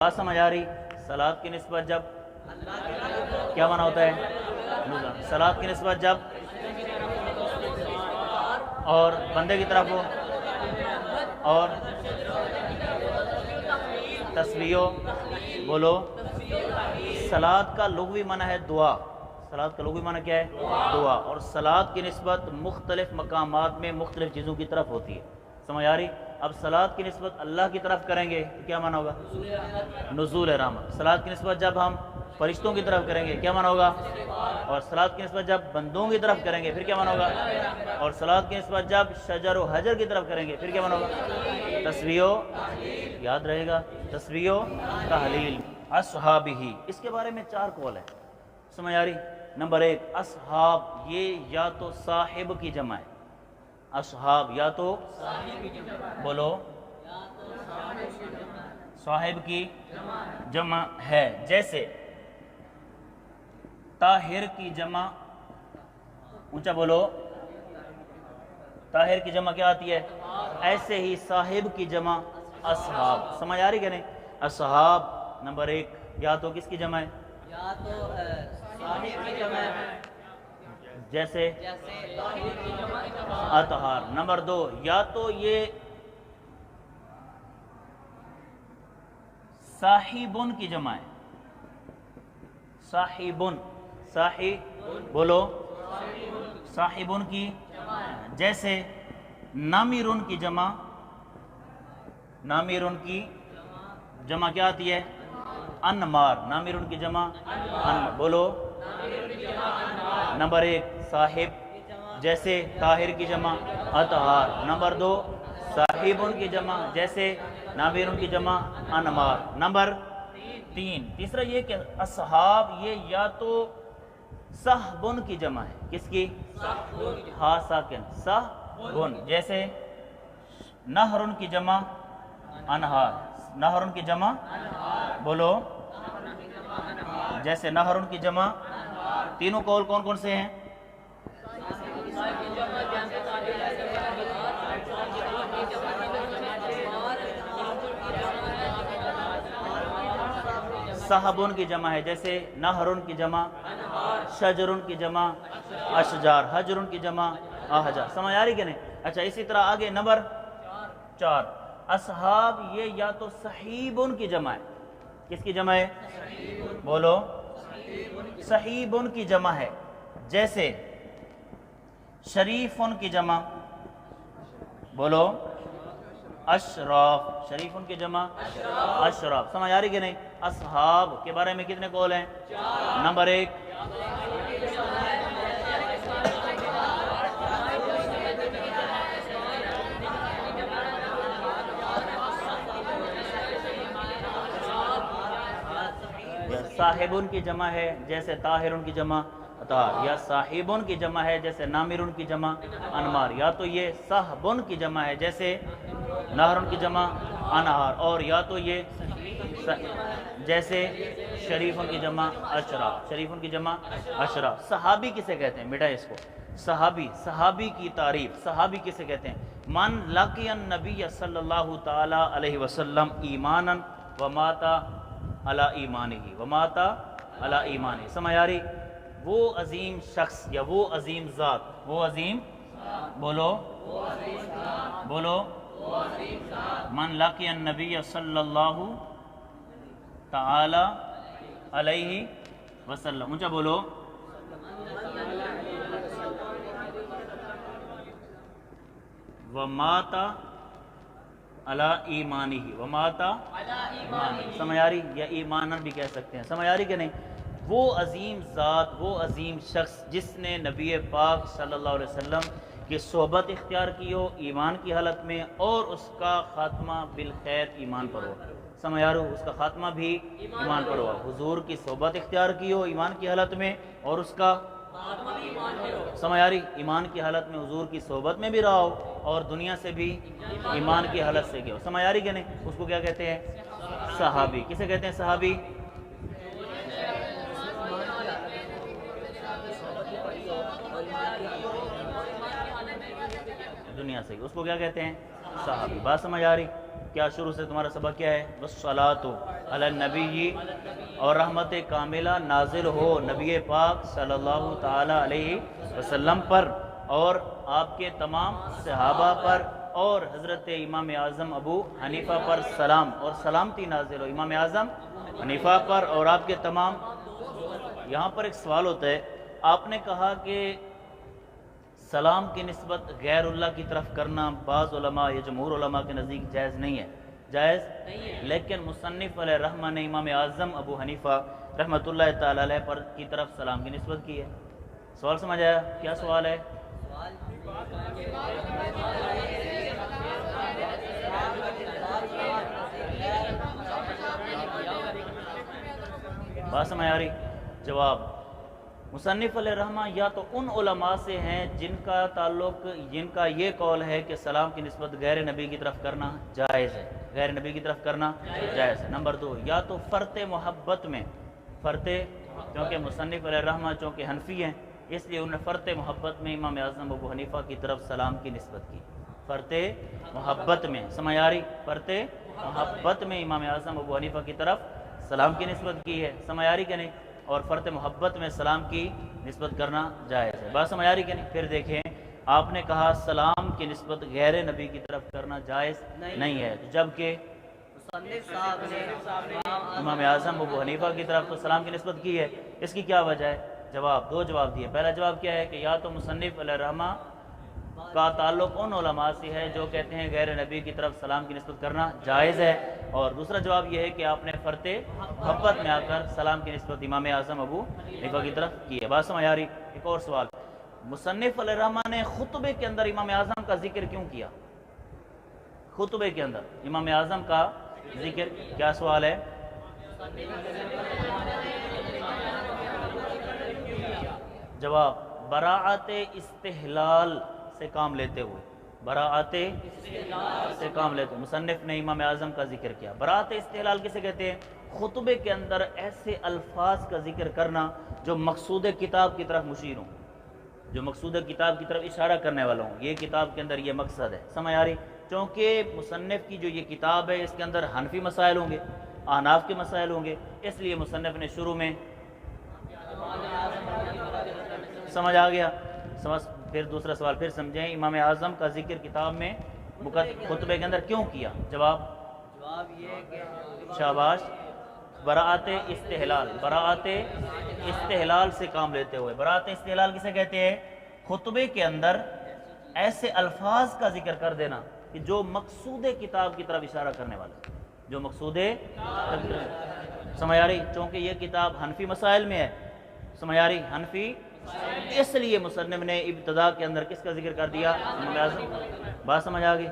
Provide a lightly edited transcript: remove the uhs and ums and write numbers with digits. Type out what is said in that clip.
بات سمجھ آ رہی؟ صلات کی نسبت جب کیا معنی ہوتا ہے؟ صلات کی نسبت جب اور بندے کی طرف ہو اور تسبیح بولو. صلات کا لغوی معنی ہے دعا. صلات کا لغوی معنی کیا ہے؟ دعا. اور صلات کی نسبت مختلف مقامات میں مختلف چیزوں کی طرف ہوتی ہے. سمجھ آ رہی؟ اب صلات کی نسبت اللہ کی طرف کریں گے تو کیا معنی ہوگا؟ نزول رحمت. صلات کی نسبت جب ہم فرشتوں کی طرف کریں گے کیا معنی ہوگا؟ اور صلات کی نسبت جب بندوں کی طرف کریں گے پھر کیا معنی ہوگا؟ اور صلات کی نسبت جب شجر و حجر کی طرف کریں گے پھر کیا معنی ہوگا؟ تسبیح و یاد رہے گا تسبیح و تحلیل. اصحابہ اس کے بارے میں 4 قول ہیں. سمجھ آ رہی؟ نمبر 1 اصحاب یہ یا تو صاحب کی جمع ہے. اصحاب یا تو بولو صاحب کی جمع ہے. جیسے طاہر کی جمع اونچا بولو طاہر کی جمع کیا آتی ہے؟ ایسے ہی صاحب کی جمع اصحاب. سمجھ آ رہی کہ نہیں؟ اصحاب نمبر 1 یا تو کس کی جمع ہے؟ یا تو صاحب کی جمع ہے جیسے اطہار. نمبر 2 یا تو یہ صاحبن کی جمع ہے. صاحبن صاحب بولو صاحبن کی جیسے نامیرن کی جمع. نامیرن کی جمع کیا آتی ہے؟ انمار. نامیرن کی جمع بولو نمبر 1 صاحب جیسے طاہر کی جمع اطہار. نمبر 2 صاحبن کی جمع جیسے نامیرن کی جمع انمار. نمبر 3 تیسرا یہ کہ اصحاب یہ یا تو صحبن کی جمع ہے. کس کی؟ ہا ساکن صحبن. جیسے نہرن کی جمع انہار. نہرن کی جمع بولو جیسے نہرن کی جمع. تینوں قول کون کون سے ہیں؟ صحبن کی جمع ہے جیسے نہرن کی جمع شجرن کی جمع اشجار. حجرن کی جمع احجار. سمجھ آ رہی کہ نہیں؟ اچھا اسی طرح آگے نمبر 4 اصحاب یہ یا تو صحیبن کی جمع ہے. کس کی جمع ہے؟ بولو صحیبن کی جمع ہے. جیسے شریفن کی جمع بولو اشراف. شریفن کی جمع اشراف. سمجھ آ رہی کہ نہیں؟ اصحاب کے بارے میں کتنے قول ہیں؟ نمبر 1 صاحبن کی جمع ہے جیسے طاہرن کی جمع اطہار. یا صاحبن کی جمع ہے جیسے نامیرن کی جمع انمار. یا تو یہ صحبن کی جمع ہے جیسے نہرن کی جمع انہار. اور یا تو یہ جیسے شریفن کی جمع اشراف. شریفن کی جمع اشراف. صحابی کسے کہتے ہیں؟ بیٹا اس کو صحابی کی تعریف. صحابی کسے کہتے ہیں؟ من لقی النبی صلی اللہ تعالی علیہ وسلم ایمانا وماتا علی ایمانہ وماتا علی ایمانہ. سمجھ آ رہی؟ وہ عظیم شخص یا وہ عظیم ذات. وہ عظیم بولو من لقی النبی صلی اللہ تعالی علیہ وسلم. اونچا بولو وماتا علی ایمانہ وماتا ایمانہ. سمجھ آ رہی؟ یا ایمانن بھی کہہ سکتے ہیں. سمجھ آ رہی کہ نہیں؟ وہ عظیم ذات وہ عظیم شخص جس نے نبی پاک صلی اللہ علیہ وسلم کی صحبت اختیار کی ہو ایمان کی حالت میں اور اس کا خاتمہ بالخیر ایمان پر ہو. سمجھ آ رہا ہو؟ اس کا خاتمہ بھی ایمان پر ہوا. حضور کی صحبت اختیار کی ہو ایمان کی حالت میں اور اس کا سمجھ آ رہی؟ ایمان کی حالت میں حضور کی صحبت میں بھی رہا ہو اور دنیا سے بھی ایمان کی حالت سے گیا ہو. سمجھ آ رہی کہ نہیں؟ اس کو کیا کہتے ہیں؟ صحابی. کسے کہتے ہیں صحابی؟ دنیا سے اس کو کیا کہتے ہیں؟ صحابی. بات سمجھ آ رہی؟ کیا شروع سے تمہارا سبق کیا ہے؟ والصلاۃ علی النبی اور رحمت کاملہ نازل ہو نبی پاک صلی اللہ تعالی علیہ وسلم پر اور آپ کے تمام صحابہ پر اور حضرت امام اعظم ابو حنیفہ پر سلام اور سلامتی نازل ہو امام اعظم حنیفہ پر اور آپ کے تمام. یہاں پر ایک سوال ہوتا ہے، آپ نے کہا کہ سلام کی نسبت غیر اللہ کی طرف کرنا بعض علماء یا جمہور علماء کے نزدیک جائز نہیں ہے، جائز لیکن مصنف علیہ رحمہ نے امام اعظم ابو حنیفہ رحمۃ اللہ تعالی علیہ پر کی طرف سلام کی نسبت کی ہے. سوال سمجھ آیا؟ کیا سوال ہے؟ بات سمجھ آ رہی؟ جواب، مصنف علیہ رحمہ یا تو ان علماء سے ہیں جن کا یہ قول ہے کہ سلام کی نسبت غیر نبی کی طرف کرنا جائز ہے، غیر نبی کی طرف کرنا جائز ہے. نمبر 2، یا تو فرط محبت میں، کیونکہ مصنف علیہ رحمہ چونکہ حنفی ہیں اس لیے انہوں نے فرط محبت میں امام اعظم ابو حنیفہ کی طرف سلام کی نسبت کی. فرط محبت میں، سمجھ آ رہی؟ فرط محبت میں امام اعظم ابو حنیفہ کی طرف سلام کی نسبت کی ہے. سمجھ آ رہی کہ نہیں؟ اور فرط محبت میں سلام کی نسبت کرنا جائز ہے. بات سمجھ آ رہی کہ نہیں؟ پھر دیکھیں، آپ نے کہا سلام کی نسبت غیر نبی کی طرف کرنا جائز نہیں ہے، جبکہ مصنف صاحب نے امام اعظم ابو حنیفہ کی طرف تو سلام کی نسبت کی ہے. اس کی کیا وجہ ہے؟ جواب، دو جواب دیے. پہلا جواب کیا ہے کہ یا تو مصنف علیہ رحمہ کا تعلق ان علماء سے ہے جو کہتے ہیں غیر نبی کی طرف سلام کی نسبت کرنا جائز ہے، اور دوسرا جواب یہ ہے کہ آپ نے فرط محبت میں آ کر سلام کی نسبت امام اعظم ابو حنیفہ کی طرف کی ہے. بات سمجھ آ رہی؟ ایک اور سوال، مصنف علیہ رحمہ نے خطبے کے اندر امام اعظم کا ذکر کیوں کیا؟ خطبے کے اندر امام اعظم کا ذکر، کیا سوال ہے؟ جواب، براعت استحلال سے کام لیتے ہوئے، براعت سے کام لیتے ہوئے مصنف نے امام اعظم کا ذکر کیا. براعت استحلال کسے کہتے ہیں؟ خطبے کے اندر ایسے الفاظ کا ذکر کرنا جو مقصود کتاب کی طرف مشیر ہوں، جو مقصود کتاب کی طرف اشارہ کرنے والا ہوں. یہ کتاب کے اندر یہ مقصد ہے. سمجھ آ رہی؟ چونکہ مصنف کی جو یہ کتاب ہے اس کے اندر حنفی مسائل ہوں گے، احناف کے مسائل ہوں گے، اس لیے مصنف نے شروع میں، سمجھ آ گیا؟ پھر دوسرا سوال پھر سمجھیں، امام اعظم کا ذکر کتاب میں خطبے کے اندر کیوں کیا؟ جواب یہ کہ شاباش، براعت استحلال، براعت استحلال سے کام لیتے ہوئے. براعت استحلال کسے کہتے ہیں؟ خطبے کے اندر ایسے الفاظ کا ذکر کر دینا کہ جو مقصود کتاب کی طرف اشارہ کرنے والا، جو مقصود، سمجھ آ رہی؟ چونکہ یہ کتاب حنفی مسائل میں ہے، سمجھ آ رہی؟ حنفی، اس لیے مصنف نے ابتدا کے اندر کس کا ذکر کر دیا؟ امام اعظم. بات سمجھ آ گئی؟